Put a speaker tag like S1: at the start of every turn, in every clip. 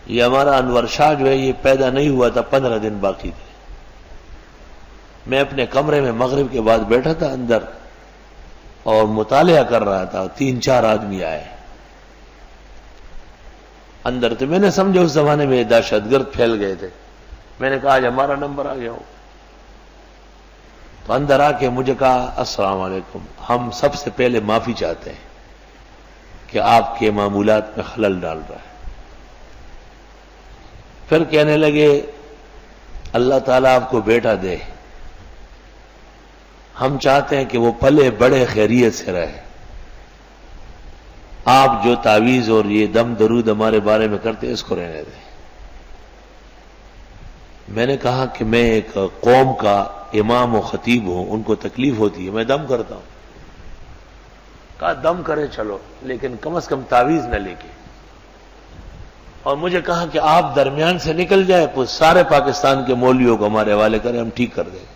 S1: یہ ہمارا انور شاہ جو ہے یہ پیدا نہیں ہوا تھا 15 دن باقی تھے. میں اپنے کمرے میں مغرب کے بعد بیٹھا تھا اندر اور مطالعہ کر رہا تھا. 3-4 آدمی آئے اندر. تو میں نے سمجھا اس زمانے میں دہشت گرد پھیل گئے تھے. میں نے کہا آج ہمارا نمبر آ گیا ہو. تو اندر آ کے مجھے کہا السلام علیکم، ہم سب سے پہلے معافی چاہتے ہیں کہ آپ کے معمولات میں خلل ڈال رہا ہے. پھر کہنے لگے اللہ تعالیٰ آپ کو بیٹا دے، ہم چاہتے ہیں کہ وہ پلے بڑے خیریت سے رہے. آپ جو تعویذ اور یہ دم درود ہمارے بارے میں کرتے اس کو رہنے دیں. میں نے کہا کہ میں ایک قوم کا امام و خطیب ہوں، ان کو تکلیف ہوتی ہے، میں دم کرتا ہوں. کہا دم کرے چلو، لیکن کم از کم تعویذ نہ لے کے. اور مجھے کہا کہ آپ درمیان سے نکل جائے تو سارے پاکستان کے مولویوں کو ہمارے حوالے کریں، ہم ٹھیک کر دیں گے.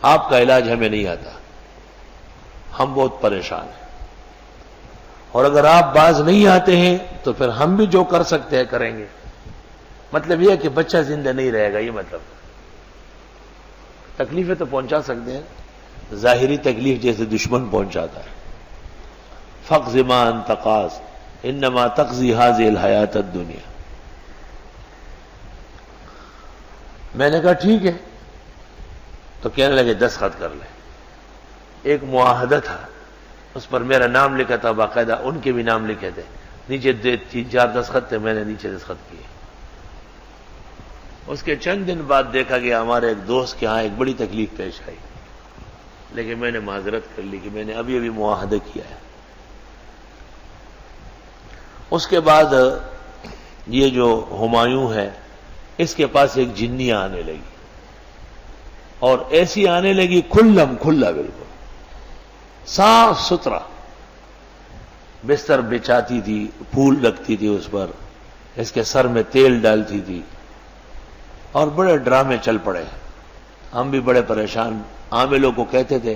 S1: آپ کا علاج ہمیں نہیں آتا، ہم بہت پریشان ہیں، اور اگر آپ باز نہیں آتے ہیں تو پھر ہم بھی جو کر سکتے ہیں کریں گے. مطلب یہ ہے کہ بچہ زندہ نہیں رہے گا. یہ مطلب تکلیفیں تو پہنچا سکتے ہیں، ظاہری تکلیف جیسے دشمن پہنچاتا ہے. فقض ما انت قاض انما تقضی هذه الحیات الدنیا. میں نے کہا ٹھیک ہے. تو کہنے لگے دستخط کر لیں. ایک معاہدہ تھا، اس پر میرا نام لکھا تھا، باقاعدہ ان کے بھی نام لکھے تھے. نیچے 3-4 دستخط تھے، میں نے نیچے دستخط کیے. اس کے چند دن بعد دیکھا گیا ہمارے ایک دوست کے ہاں ایک بڑی تکلیف پیش آئی، لیکن میں نے معذرت کر لی کہ میں نے ابھی معاہدہ کیا ہے. اس کے بعد یہ جو ہمایوں ہے اس کے پاس ایک جنی آنے لگی، اور ایسی آنے لگی کھلا بالکل صاف ستھرا. بستر بچھاتی تھی، پھول رکھتی تھی اس پر، اس کے سر میں تیل ڈالتی تھی، اور بڑے ڈرامے چل پڑے. ہم بھی بڑے پریشان. عاملوں کو کہتے تھے،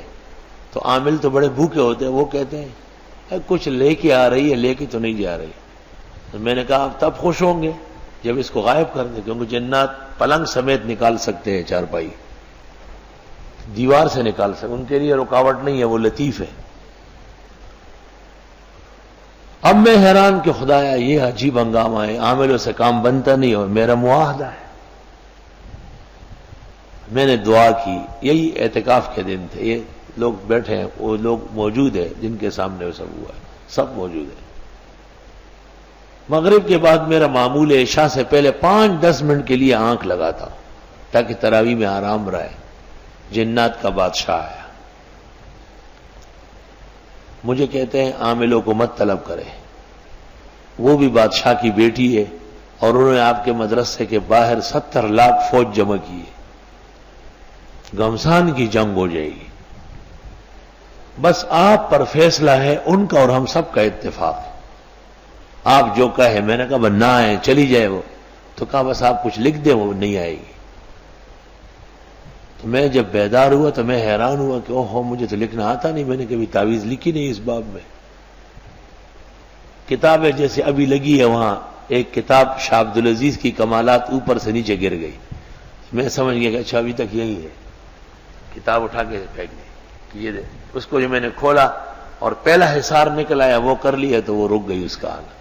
S1: تو عامل تو بڑے بھوکے ہوتے ہیں، وہ کہتے ہیں کچھ لے کے آ رہی ہے، لے کے تو نہیں جا رہی. تو میں نے کہا آپ تب خوش ہوں گے جب اس کو غائب کر دیں، کیونکہ جنات پلنگ سمیت نکال سکتے ہیں، چارپائی دیوار سے نکال سکتے، ان کے لیے رکاوٹ نہیں ہے، وہ لطیف ہے. اب میں حیران کہ خدایا یہ عجیب ہنگامہ ہے، عاملوں سے کام بنتا نہیں، اور میرا معاہدہ ہے. میں نے دعا کی. یہی اعتکاف کے دن تھے، یہ لوگ بیٹھے ہیں، وہ لوگ موجود ہیں جن کے سامنے وہ سب ہوا ہے، سب موجود ہیں. مغرب کے بعد میرا معمول ہے عشاء سے پہلے 5-10 منٹ کے لیے آنکھ لگاتا ہوں تاکہ تراویح میں آرام رہے. جنات کا بادشاہ آیا. مجھے کہتے ہیں عاملوں کو مت طلب کرے، وہ بھی بادشاہ کی بیٹی ہے، اور انہوں نے آپ کے مدرسے کے باہر 70 لاکھ فوج جمع کی ہے. گھمسان کی جنگ ہو جائے گی. بس آپ پر فیصلہ ہے، ان کا اور ہم سب کا اتفاق ہے. آپ جو کہے. میں نے کہا نہ آئے، چلی جائے وہ. تو کہا بس آپ کچھ لکھ دیں، وہ نہیں آئے گی. تو میں جب بیدار ہوا تو میں حیران ہوا کہ اوہو مجھے تو لکھنا آتا نہیں، میں نے کبھی تعویذ لکھی نہیں اس باب میں. کتابیں جیسے ابھی لگی ہے، وہاں ایک کتاب شاہ عبدالعزیز کی کمالات اوپر سے نیچے گر گئی. میں سمجھ گیا کہ اچھا ابھی تک یہی ہے. کتاب اٹھا کے پھینک دی. یہ دے. اس کو جو میں نے کھولا اور پہلا حصار نکل آیا وہ کر لیا تو وہ رک گئی اس کا آنا.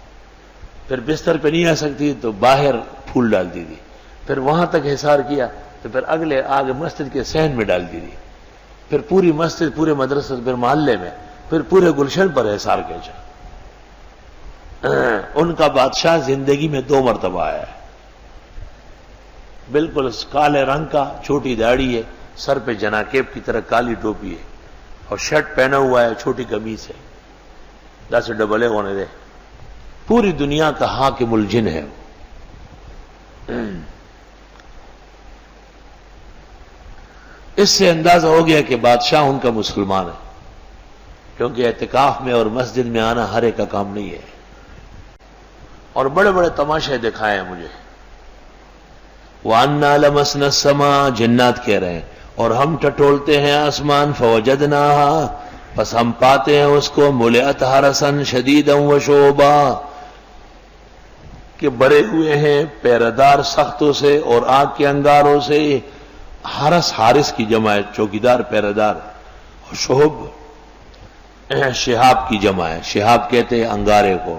S1: پھر بستر پہ نہیں آ سکتی تو باہر پھول ڈالتی تھی. پھر وہاں تک حصار کیا تو پھر اگلے آگے مسجد کے صحن میں ڈالتی تھی. پھر پوری مسجد، پورے مدرسے، پھر محلے میں، پھر پورے گلشن پر حصار کھینچا. ان کا بادشاہ زندگی میں 2 مرتبہ آیا ہے. بالکل کالے رنگ کا، چھوٹی داڑھی ہے، سر پہ جناکیب کی طرح کالی ٹوپی ہے، اور شرٹ پہنا ہوا ہے، چھوٹی قمیص ہے. 10 ڈبلے ہونے دے. پوری دنیا کا حاکم الجن ہے. اس سے اندازہ ہو گیا کہ بادشاہ ان کا مسلمان ہے، کیونکہ اعتکاف میں اور مسجد میں آنا ہر ایک کا کام نہیں ہے. اور بڑے بڑے تماشے دکھائے ہیں مجھے. وَأَنَّا لَمَسْنَا السَّمَاءَ، جنات کہہ رہے ہیں، اور ہم ٹٹولتے ہیں آسمان، فَوَجَدْنَاهَا، پس ہم پاتے ہیں اس کو، مُلِئَتْ حَرَسًا شَدِيدًا وَشُعُبًا، کہ بھرے ہوئے ہیں پیردار سختوں سے اور آگ کے انگاروں سے. حارس کی جمع ہے، چوکیدار پیردار. اور شہاب کی جمع ہے، شہاب کہتے ہیں انگارے کو.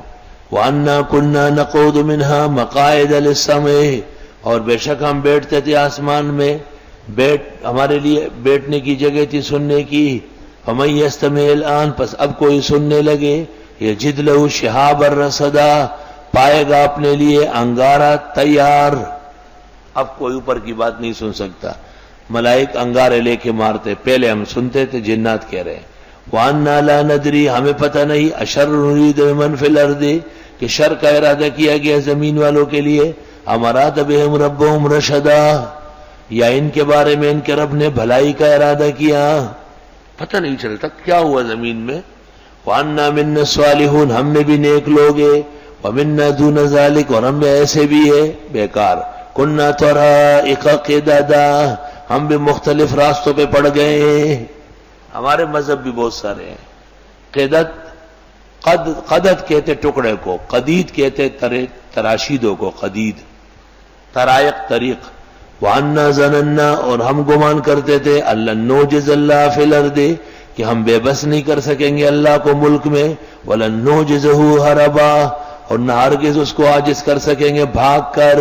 S1: وَأَنَّا كُنَّا نَقُعُدُ مِنْهَا مَقَاعِدَ لِلسَّمْعِ، اور بے شک ہم بیٹھتے تھے آسمان میں، ہمارے لیے بیٹھنے کی جگہ تھی سننے کی. فَمَن يَسْتَمِعِ الْآنَ، پس اب کوئی سننے لگے، يَجِدْ لَهُ شِهَابًا رَصَدًا، پائے گا اپنے لیے انگارہ تیار. اب کوئی اوپر کی بات نہیں سن سکتا. ملائک انگارے لے کے مارتے، پہلے ہم سنتے تھے، جنات کہہ رہے ہیں. وَأَنَّا لَا نَدْرِي، ہمیں پتہ نہیں، أَشَرٌّ نُرِيدُ بِمَنْ فِي الْأَرْضِ، کہ شر کا ارادہ کیا گیا زمین والوں کے لیے. أَمْ أَرَادَ بِهِمْ رَبُّهُمْ رَشَدًا، یا ان کے بارے میں ان کے رب نے بھلائی کا ارادہ کیا. پتہ نہیں چلتا کیا ہوا زمین میں. وَأَنَّا مِنَّا الصَّالِحُونَ، ہم میں بھی نیک لوگ ہیں. وَمِنَّا دُونَ ذَلِكَ، اور ہم میں ایسے بھی ہے بیکار. كُنَّا طَرَائِقَ قِدَدًا، ہم بھی مختلف راستوں پہ پڑ گئے ہیں. ہمارے مذہب بھی بہت سارے ہیں. قدد کہتے ٹکڑے کو، قدید کہتے تراشیدوں کو، قدید. طرائق طریق. وَأَنَّا ظَنَنَّا، اور ہم گمان کرتے تھے، أَلَّن نُعْجِزَ اللَّهَ فِي الْأَرْضِ، کہ ہم بے بس نہیں کر سکیں گے اللہ کو ملک میں. وَلَن نُعْجِزَهُ هَرَبًا، اور نہ ہرگز اس کو عاجز کر سکیں گے بھاگ کر.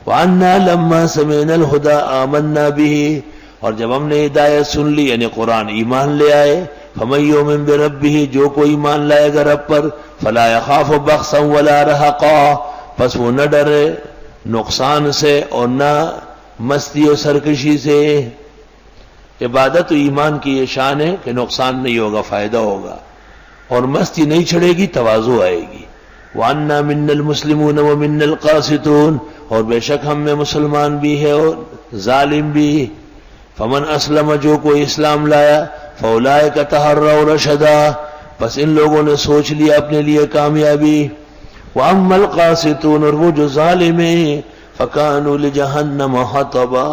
S1: وَأَنَّا لَمَّا سَمِعْنَا الْهُدَىٰ آمَنَّا بِهِ، اور جب ہم نے ہدایت سن لی یعنی قرآن، ایمان لے آئے. فَمَن يُؤْمِن بِرَبِّهِ، جو کوئی ایمان لائے گا رب پر، فَلَا يَخَافُ بَخْسًا وَلَا رَهَقًا، پس وہ نہ ڈرے نقصان سے اور نہ مستی و سرکشی سے. عبادت و ایمان کی یہ شان ہے کہ نقصان نہیں ہوگا، فائدہ ہوگا، اور مستی نہیں چھڑے گی، تواضع آئے گی. وَأَنَّا مِنَّا الْمُسْلِمُونَ وَمِنَّا الْقَاسِطُونَ، اور بے شک ہم میں مسلمان بھی ہے اور ظالم بھی. فمن اسلم، جو کوئی اسلام لایا، فاولئک تحروا رشدا، پس ان لوگوں نے سوچ لیا اپنے لیے کامیابی. واما القاسطون، اور وہ جو ظالم ہیں، فکانوا لجہنم حطبا،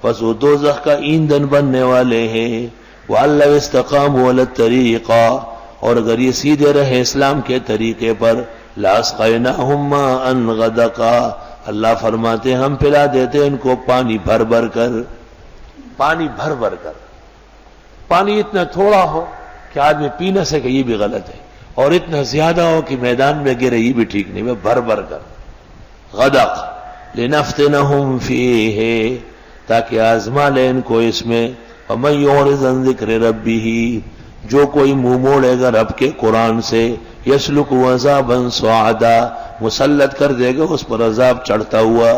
S1: پس وہ دوزخ کا ایندھن بننے والے ہیں. وان لو استقاموا علی الطریقہ، اور اگر یہ سیدھے رہے اسلام کے طریقے پر، لاسقیناہم ماء غدقا، اللہ فرماتے ہم پلا دیتے ان کو پانی بھر بھر کر. پانی بھر بھر کر، پانی اتنا تھوڑا ہو کہ آدمی پی نہ سکے، یہ بھی غلط ہے، اور اتنا زیادہ ہو کہ میدان میں گرے، یہ بھی ٹھیک نہیں. بھر بھر کر. غدق لنفتنہم فیہ، تاکہ آزما لے ان کو اس میں. ومن یعرض عن ذکر ربہ، جو کوئی منہ موڑے گا رب کے قرآن سے، یسلک عذابا صعدا، مسلط کر دے گا اس پر عذاب چڑھتا ہوا.